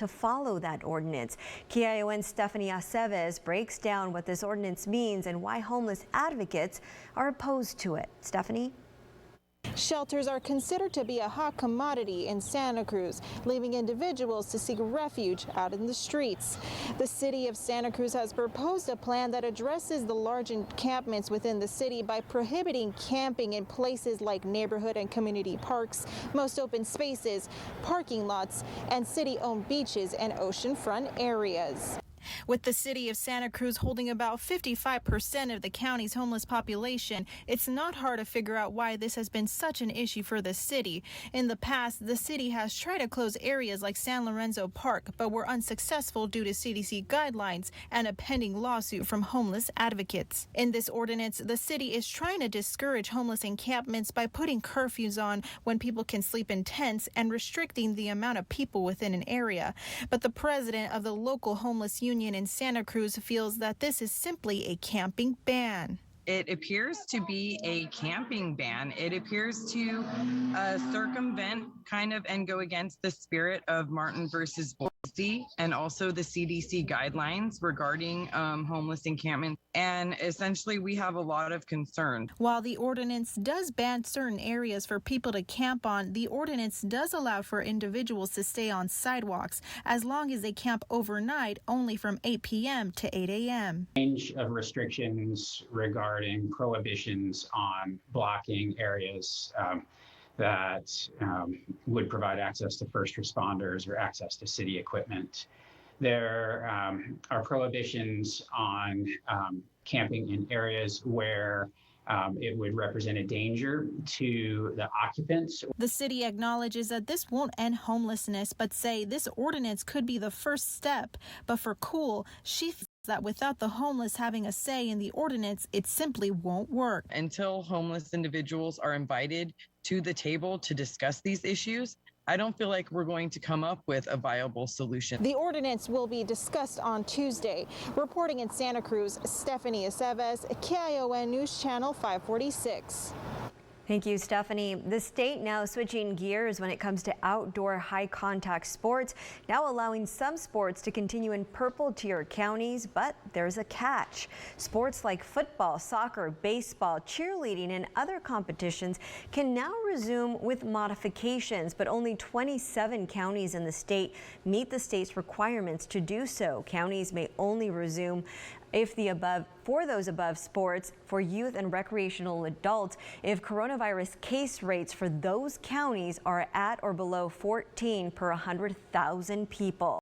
to follow that ordinance. KION's Stephanie Aceves breaks down what this ordinance means and why homeless advocates are opposed to it. Stephanie? Shelters are considered to be a hot commodity in Santa Cruz, leaving individuals to seek refuge out in the streets. The city of Santa Cruz has proposed a plan that addresses the large encampments within the city by prohibiting camping in places like neighborhood and community parks, most open spaces, parking lots, and city-owned beaches and oceanfront areas. With the city of Santa Cruz holding about 55% of the county's homeless population, it's not hard to figure out why this has been such an issue for the city. In the past, the city has tried to close areas like San Lorenzo Park, but were unsuccessful due to CDC guidelines and a pending lawsuit from homeless advocates. In this ordinance, the city is trying to discourage homeless encampments by putting curfews on when people can sleep in tents and restricting the amount of people within an area. But the president of the local homeless union in Santa Cruz feels that this is simply a camping ban. It appears to be a camping ban. It appears to circumvent kind of and go against the spirit of Martin versus Boise and also the CDC guidelines regarding homeless encampments. And essentially, we have a lot of concerns. While the ordinance does ban certain areas for people to camp on, the ordinance does allow for individuals to stay on sidewalks as long as they camp overnight, only from 8 p.m. to 8 a.m. Range of restrictions regarding prohibitions on blocking areas that would provide access to first responders or access to city equipment. There are prohibitions on camping in areas where it would represent a danger to the occupants. The city acknowledges that this won't end homelessness, but say this ordinance could be the first step. But for Cool, she feels that without the homeless having a say in the ordinance, it simply won't work. Until homeless individuals are invited to the table to discuss these issues, I don't feel like we're going to come up with a viable solution. The ordinance will be discussed on Tuesday. Reporting in Santa Cruz, Stephanie Aceves, KION News Channel 546. Thank you, Stephanie. The state now switching gears when it comes to outdoor high-contact sports, now allowing some sports to continue in purple-tier counties, but there's a catch. Sports like football, soccer, baseball, cheerleading, and other competitions can now resume with modifications, but only 27 counties in the state meet the state's requirements to do so. Counties may only resume for those above sports for youth and recreational adults if coronavirus case rates for those counties are at or below 14 per 100,000 people.